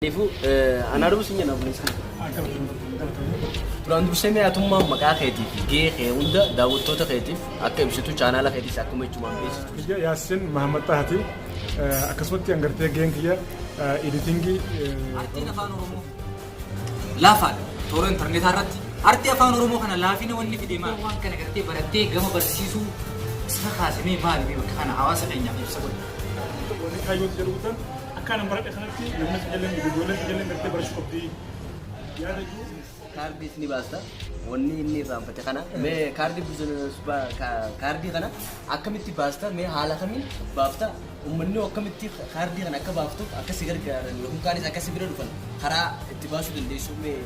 Ifu ana ruusinya na bulis. Duraan dursee mi'aatummaa maqaa keetiif gahee hunda daawwattoota keetiif akka ibsitu chaanaala keetiis akkuma jechuun beeksistu. Biyya Yaasin Mahammad Tahati akkasumatti hangartee gaheen kiyya editingii. Artiin afaan Oromoo laafaadha. Toora intarneetaa irratti artii afaan Oromoo kana laafina wanni fide maal waan kana gartee barattee gama barsiisuu isa kaasimee maali bakka kana hawaasa keenyaaf ibsa godhe. Wanni kaayyooti jedhuutan akkaan baradhe kanatti yommuu tajaajilanii ijoolleen tajaajilanii gartee barachuu qabdi yaada jiru. Kaardii ni baasta. Wanni inni irraanfate kana mee kaardii bizinees kaardii kana akkamitti baasta mee haala kamiin baafta uummanni akkamitti kaardii kana akka baaftuuf akka si gargaaran yookiin kaanis akka si bira dhufan karaa itti baasuu dandeessu mee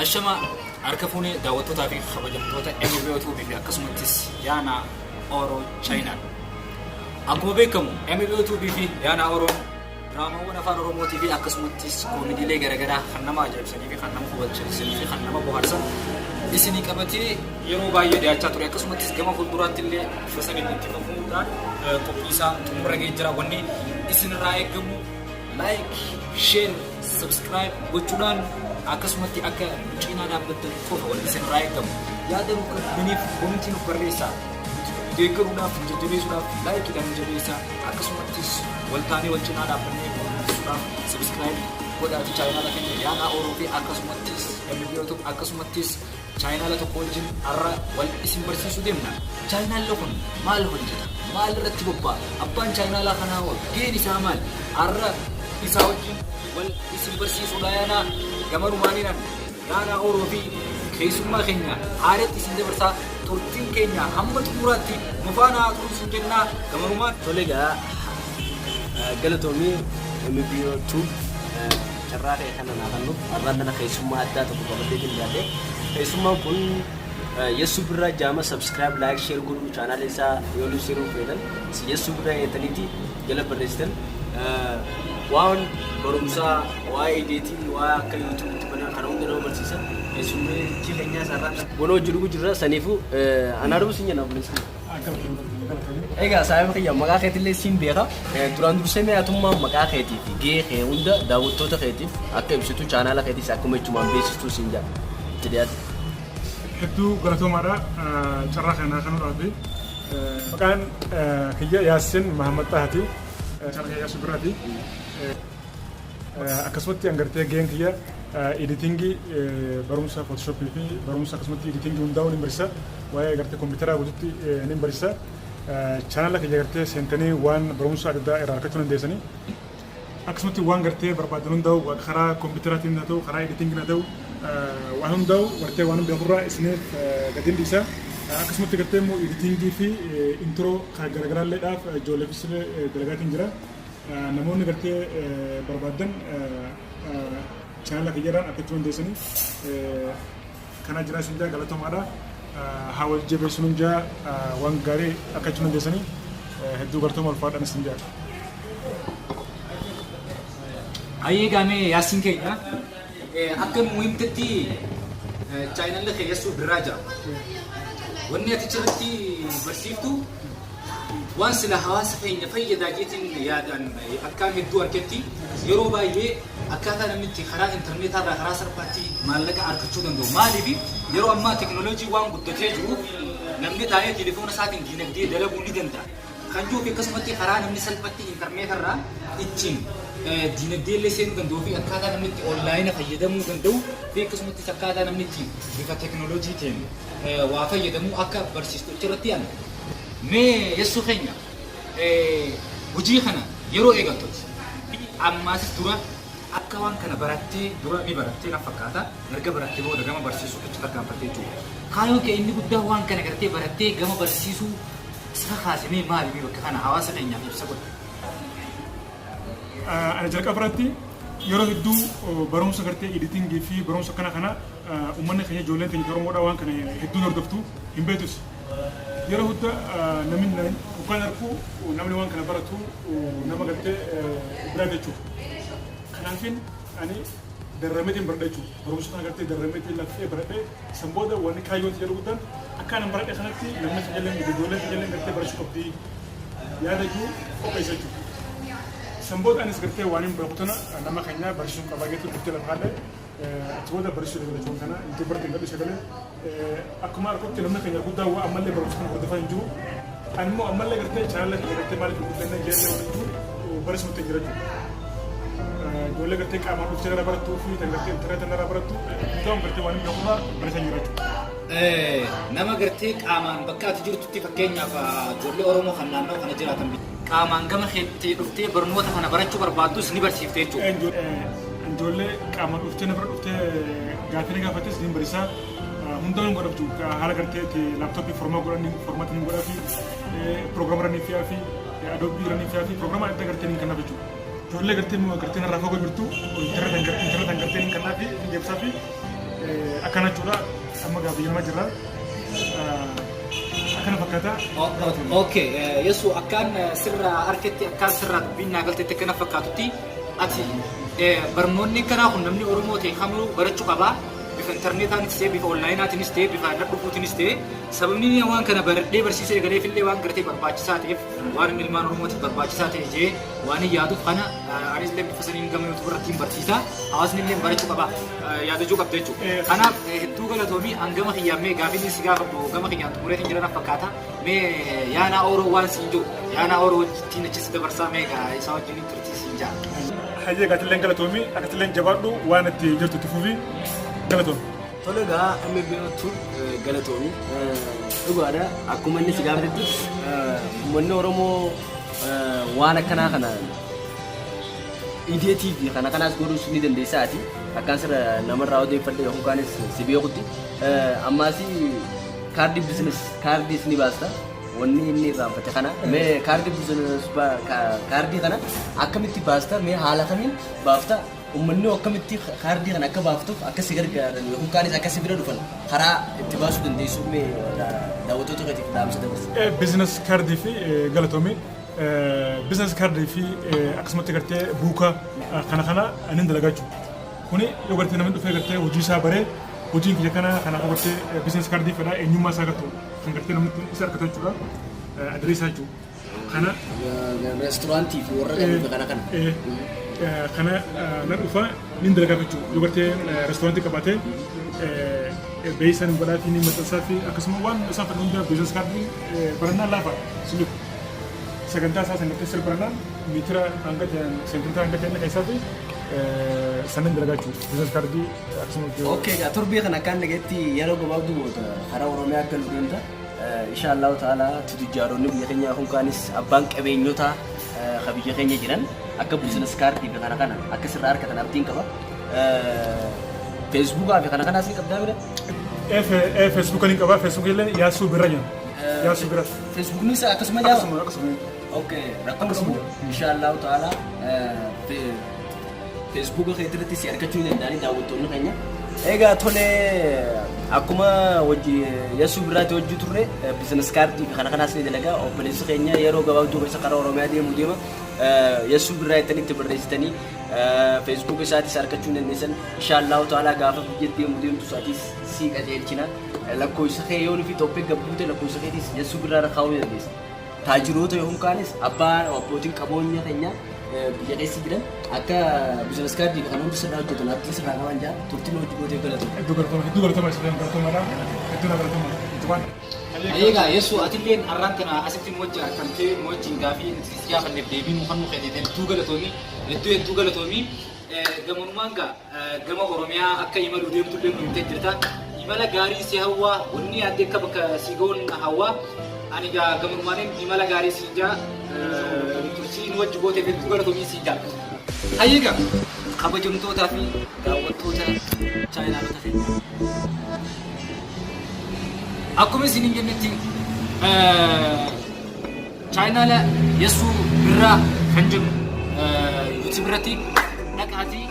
Ashama arkafune daawwattootaa fi kabajamtoota MBO fi akkasumattis Yaana Oro China. Akkuma beekamu MBO fi Yaana Oro diraamaawwan afaan Oromootii fi akkasumattis koomidiilee garaagaraa kan nama ajaa'ibsanii fi kan nama hubachiisanii fi kan nama bohaarsan isinii qabatee yeroo baay'ee dhiyaachaa ture. Akkasumattis gama fuulduraatti illee bifa saniin itti fufuudhaan qophii isaa xumura ga'ee jira. Wanni isinirraa eegamu like, share, subscribe gochuudhaan akkasumatti akka cinaa dhaabbattan qofa wal isinirraa eegamu. Yaada nuuf komitii nuuf barreessaa. Deeggaruudhaaf, jajjabeessuudhaaf, laayikiidhaan jabeessaa. Akkasumattis waltaanee wal cinaa dhaabbannee barreessuudhaaf subscribe godhaa chaayinaala keenya Yaana Oro fi akkasumattis MBO akkasumattis chaayinaala tokko wajjin har'a wal isin barsiisuu deemna. Chaayinaalli kun maal hojjeta? Maal irratti bobba'a? Abbaan chaayinaala kanaa hoo gaheen isaa maal? Har'a isaa wajjin wal isin barsiisuudha Yaana gama rumaaniidhaan Yaana Oro fi keessummaa keenya haaretti isin dabarsaa turtiin keenya hamma xumuraatti nu faana turuusin jennaa gama rumaan. Tole egaa galatoomii MBO carraa ta'e kana naafannu har'aan dana keessummaa addaa tokko qabatee jiraate. Keessummaan kun Yesu Birraa jaama subscribe like share godhuu chaanaala isaa yoo nu siruu feetan Yesu Birraa eetaniiti jala barreessitan waan barumsaa waa'ee editing waa akka YouTube mana kana hunda nama barsiisan keessummaa jireenyaa isaarraa bonoo jiru jirra saniifu ana ruusinya na bulis. Egaa saayima kiyya maqaa keetillee siin beeka. Duraan dursee mi'aatummaa maqaa keetii fi gahee hunda daawwattoota keetiif akka ibsitu chaanaala keetiis akkuma jechuun beeksistu siin jira. Jedhaati. Hedduu galatoomaadha carraa kanaa kanuudhaaf maqaan kiyya Yaasin Mahammad Tahati chaanaala kiyya Yesu Birraati. Akkasumatti hangartee gaheen kiyya editingii barumsa Photoshopii fi barumsa akkasumatti editingii hundaa'uu ni barsiisa. Waa'ee gartee kompiitaraa guutuutti ni barsiisa. Chaanaala kiyya gartee seentanii waan barumsa adda addaa irraa argachuu dandeessanii. Akkasumatti waan gartee barbaadan hundaa'u karaa kompiitaraatiin haa ta'u karaa editingii haa ta'u waan hundaa'u gartee waan hundi afurraa isiniif gadi dhiisa. Akkasumatti gartee immoo editingii fi introo garaagaraalleedhaaf ijoolleefis dalagaatiin jira. Namoonni gartee barbaadan chaanaala kiyyaraan argachuu dandeessanii. Kana jira isin jaa galatoomaadha. Haawal jabeessuun jaa waan gaarii argachuu dandeessanii hedduu galatooma ulfaadhaan isin jaa. Ayyee gaamee Yaasin keenya akka muhiimtatti chaayinaala keenya Yesu Birraa jira. Wanni ati irratti barsiiftu waan sila hawaasa keenya fayyadaa jeetiin yaadaan akkaan hedduu argatti yeroo baay'ee akkaataa namni itti karaa intarneetaa irraa karaa salphaatti maallaqa argachuu danda'u. Maaliif yeroo ammaa teknooloojii waan guddatee jiru namni taa'ee telefoona isaatiin diinagdee dalaguu ni danda'a. Kan jiru fi akkasumatti karaa namni salphaatti intarneetaa irraa ittiin diinagdee illee seenuu danda'uu fi akkaataa namni itti onlaayina fayyadamuu danda'u fi akkasumatti akkaataa namni itti bifa teknooloojiitiin waa fayyadamuu akka barsiistu irratti yaadna. Mee Yesu keenya hojii kana yeroo eegaltooti ammaasis dura akka waan kana barattee dura ni barattee na fakkaata erga barattee booda gama barsiisuu itti tarkaanfattee jechuudha. Kaayyoon kee inni guddaa waan kana gartee barattee gama barsiisuu isa kaasimee maali bakka kana hawaasa keenyaaf ibsa godha. Ani jalqaba irratti yeroo hedduu barumsa gartee editingii fi barumsa kana uummanni keenya ijoolleen keenya Oromoodhaa waan kana hedduun hordoftu hin beektus. yeroo hunda namni kan arku namni waan kana baratu nama gartee biraa jechuudha. Kanaafin ani darrameetiin baradha jechuudha. Barumsa kana gartee darrameetiin lafee baradhee san booda wanni kaayyoon jedhu guddaan akka nan baradhe kanatti namni tajaajila ijoolleen tajaajila gartee barachuu qabdi yaada jiru qopheessa jechuudha. San booda anis gartee waan hin beekutana nama keenya barsiisuu qabaa geetu gartee lafa haadha ati booda barsiisuu dabala jechuudha kana itti barate gadhu sagalee akkuma argamutti namni keenya guddaa waa ammallee barumsa kana hordofaa hin jiru. Ani immoo ammallee gartee chaanala keenya gartee maaliif guddannee jeelee waan jiru barsiisuutti jira jechuudha. Ijoollee gartee qaamaan dhuftee irraa barattuu fi gartee intarneetii irraa barattu hundaa'uun gartee waan hin beekummaa barsiisaa jira jechuudha. Nama gartee qaamaan bakka ati jirtutti fakkeenyaaf ijoollee Oromoo kan naannoo kana jiraatan qaamaan gama keetti dhuftee barnoota kana barachuu barbaadus ni barsiifte jechuudha. Ijoollee qaamaan dhuftee nama dhuftee gaafii gaafattes ni barsiisaa hundaa'uun godhatu haala gartee laaptooppii formaatanii godhaa fi pirogiraamii fi adoobii ranii fi pirogiraama adda gartee ni kennaaf jechuudha. Ijoollee gartee irraa fagoo jirtu intarneetaan gartee ni kennaa fi geebsaa fi akkana jechuudha amma gaafii jedhamaa jirra. Akkana fakkaata. Okay, Yesu akkaan sirra harkatti akkaan sirraa dubbiin naagaltetti akkana fakkaatutti ati barnoonni kanaa kun namni Oromoo ta'e kamuu barachuu qabaa. Bifa intarneetaanis ta'e bifa onlaayinaatiinis ta'e bifa dhadhufuutinis ta'e sababni waan kana baradhee barsiisee galee fillee waan gartee barbaachisaa ta'eef waan ilmaan Oromootiif barbaachisaa ta'e jee waan yaaduuf kana anis illee bifa saniin gama YouTube irratti barsiisaa hawaasni illee barachuu qaba yaadachuu qabda jechuudha. Kanaaf hedduu galatoomii hangama kiyyaamee gaafiin si gaafadhu gama kiyyaan xumureetiin jiran fakkaata mee yaana Oroo waan siin jiru yaana Oroo wajjin achis dabarsaa mee isaa wajjin turtii siin jaa. Hayyee gaatilleen galatoomii akkasiilleen jabaadhu waan itti jirtu itti fufii. Galatoon. Tole egaa MBOtu galatoomii dhugaadha akkuma inni si gaafatetti uummanni Oromoo waan akkanaa kana ideetii fi kana kanaas godhuus ni dandeessaati akkaan sirra namarraa odeeffadhe yookaanis si beekutti ammaas kaardii bizinees kaardiis ni baasta wanni inni irraanfate kana mee kaardii bizinees kaardii kana akkamitti baasta mee haala kamiin baafta ummanni akkamitti kaardii kana akka baaftuuf akka si gargaaran yookaanis akka si bira dhufan karaa itti baasuu dandeessu mee daawwattoota keetiif dhaamsa dabarsa. Bizinees kaardii fi galatoomii bizinees kaardii fi akkasumatti gartee buukaa kana ani dalagaa jechuudha. Kuni yoo gartee namni dhufee gartee hojii isaa baree hojiin kiyya kana gartee bizinees kaardii fedhaa eenyummaa isaa gartuu kan gartee namni isa harkatan jechuudha adireessaa jechuudha. Kana reesturaantii fi warra galuuf kana. Kana na dhufa ni dalagaa jechuudha. Yoo gartee reesturaantii qabaatee beeyisan godhaa fi ni maxxansaa fi akkasuma waan isaan fedhan hunda bizinees kaardii barannaa laafa suluuf sagantaa isaa sangattee sirba barannaan meetira hanga seentimeetira hanga ta'e keessaa fi sanan dalagaa jechuudha. Bizinees kaardii akkasuma. Okay, torbee kana kan dhageetti yeroo gabaabduu boota karaa Oromiyaa akka nu deemta. Inshallah ta'ala tujjaaroonni biyya keenya hunkaanis abbaan qabeenyota biyya keenya jiran akka bizinees kaardii fi kana akka sirraa harkatan abdiin qaba. Facebook fi kana asii qabdaa bira. Facebook kan qaba. Facebook illee yaasuu bira jiran. Yaasuu bira. Facebook ni akkasuma jaaba. Akkasuma. Okay, rakkamu inshallah ta'ala Facebook keetirratti si argachuu danda'anii daawwattoonni keenya. Egaa tole akkuma Yesu biraatti hojii turre bizinees kaardii kana asii dalagaa obboleessi keenya yeroo gabaabduu keessa karaa Oromiyaa deema Yesu biraatti itti barreessitanii Facebook isaatis argachuu dandeessan inshallah ta'ala gaafa biyyatti deemtu isaatis si qajeelchina lakkoofsa kee yoo nufi Itoophiyaa gabbuute lakkoofsa keetis Yesu biraarra kaa'uu dandeessa. Taajiroota yookaan abbootiin qabeenya keenya biyya keessa jiran akka bizinees kaardii kana hundi sirraa hojjetan abdii sirraa qaban jaa turtiin hojii gootee galatu. Hedduu galatama isaan galatumadha. Hedduu galatama. Egaa Yesu atilleen har'aan kana asitti mo'acha argamtee mo'achiin gaafii nuti gaafanneef deebiin kan nu kennite hedduu galatoomii gamonumaan gama Oromiyaa akka imaluu deemtu illee nu jirta. Imala gaarii si hawwaa wanni adde akka bakka si ga'uun hawwaa ani gamonumaan imala gaarii si jaa tursiin wajji gootee hedduu galatoomii si jaa. Hayyiga kabajamtootaa fi daawwattoota chaayinaalota keenya. Akkuma isin jennetti chaayinaala Yesu birraa kan jennu YouTube irratti dhaqaatii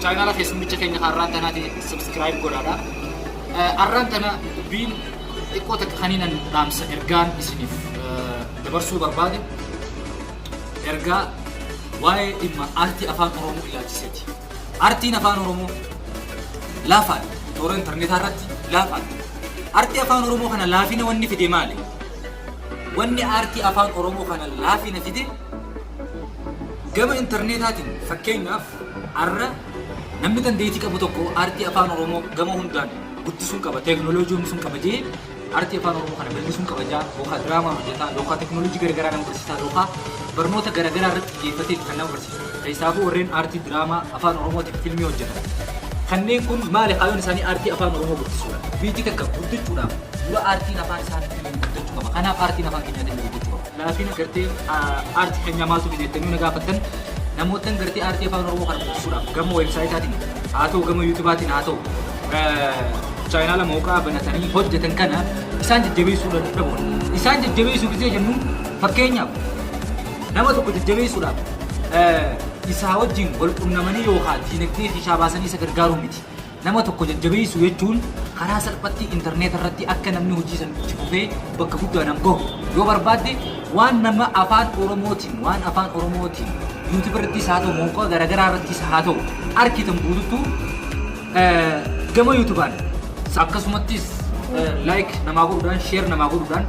chaayinaala keessummicha keenya har'aan tanaati subscribe godhaadha. Har'aan tana dubbiin xiqqoo takka kaniinan dhaamsa ergaan isiniif dabarsuu barbaade ergaa waa'ee dhimma aartii afaan Oromoo ilaalchiseeti. Aartiin afaan Oromoo laafaan toora intarneetaa irratti laafaan. Aartii afaan Oromoo kana laafina wanni fide maali? Wanni aartii afaan Oromoo kana laafina fide gama intarneetaatiin fakkeenyaaf har'a namni dandeettii qabu tokko aartii afaan Oromoo gama hundaan guddisuun qaba, teekinooloojii sun qaba jee aartii afaan Oromoo kana bal'isuun qaba jaa yookaan diraamaa hojjetaa yookaan teekinooloojii garagaraa nama barsiisaa yookaan barnoota garagaraa irratti xiyyeeffatee kan nama barsiisu. Keessaafuu warreen aartii diraamaa afaan Oromootiif fiilmii hojjetan. Kanneen kun maali kaayyoon isaanii aartii afaan Oromoo guddisuudha. Biyyi takka guddachuudhaaf dura aartiin afaan isaanii guddachuu qaba. Kanaaf aartiin afaan keenyaa guddachuu qaba. Laafina gartee aartii keenyaa maaltu fideettanii na gaafattan namoota gartee aartii afaan Oromoo kana guddisuudhaaf gama weebsaayitaatiin haa ta'u gama yuutubaatiin haa ta'u chaayinaala mooqaa banatanii hojjetan kana isaan jajjabeessuu danda'u. Isaan jajjabeessuu gisee jennu fakkeenyaaf nama tokko jajjabeessuudhaaf isaa wajjin wal qunnamanii yookaan diinagdee fi shaabaasanii isa gargaaruu miti. Nama tokko jajjabeessu jechuun karaa salphatti intarneet irratti akka namni hojii san itti fufee bakka guddaa nam gahu yoo barbaadde waan nama afaan Oromootiin yuutuubii irrattis haa ta'u mooqaa garagaraa irrattis haa ta'u argitan guutuutu gama yuutuubaan akkasumattis laayik namaa godhuudhaan sheer namaa godhuudhaan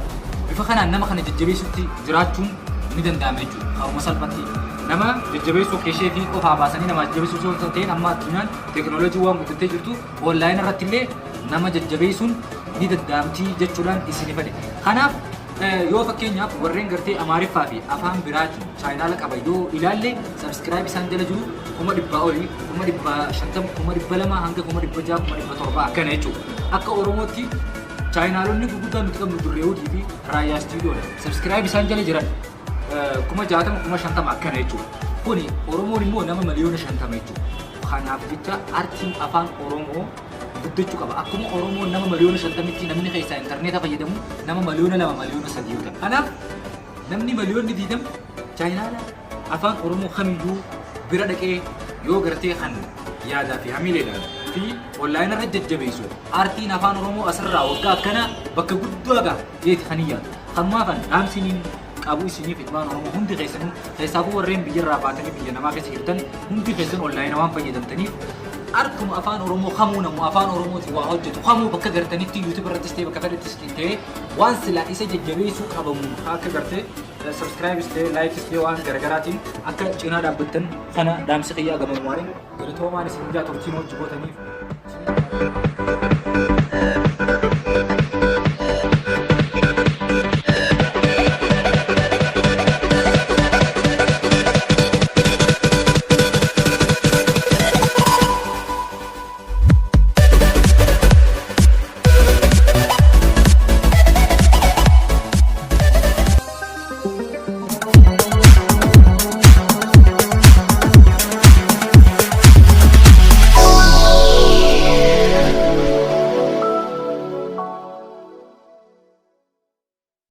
bifa kanaan nama kana jajjabeessutti jiraachuun ni danda'ama jechuudha. Haruma salphatti nama jajjabeessuu keeshee fi qofaa baasanii nama jajjabeessuu osoo ta'een amma addunyaan teekinooloojii waan guddattee jirtu onlaayin irratti illee nama jajjabeessuun ni danda'amti jechuudhaan isinii fedhe. Kanaaf yoo fakkeenyaaf warreen gartee Amaariffaa fi afaan biraatiin chaayinaala qaba yoo ilaalle sabskiraayib isaan jala jiru 100 olii 150 200 hanga 600 700 akkana jechuudha. Akka Oromootti chaayinaalonni gurguddaan nuti qabnu Dirreewudii fi Raayyaa Istiidiyoodha. Sabskiraayib isaan jala jiran 60,000 akkana jechuudha. Kuni Oromoon immoo nama miliyoona 50 jechuudha. Kanaaf jecha aartiin afaan Oromoo guddachuu qaba. Akkuma Oromoon nama miliyoona 50tti namni keessaa intarneeta fayyadamu nama miliyoona 2 miliyoona 3 yoo ta'u. Kanaaf namni miliyoonni 20 chaayinaala afaan Oromoo kamiyyuu bira dhaqee yoo gartee kan yaadaa fi hamileedhaan fi onlaayinii irratti jajjabeessu aartiin afaan Oromoo asirraa waggaa akkana bakka guddaa geeti kan yaadu. Kanaafan dhaamsiniin qabu isiniif afaan Oromoo hundi keessaafuu warreen biyyarraa baatanii biyya namaa keessa jirtan hundi keessan onlaayinii waan fayyadamtaniif arkuma afaan Oromoo kamuu namu afaan Oromootiin waa hojjetu kamuu bakka gartanitti yuutuubii irrattis ta'e bakka fedhattis ta'e waan silaa isa jajjabeessuu qabamu akka gartee subscribe ta'e like ta'e waan garagaraatiin akka cinaa dhaabbattan kana dhaamsa kiyyaa gaman waa'ee galatoomaan isin jaatottiin hojii gootaniif.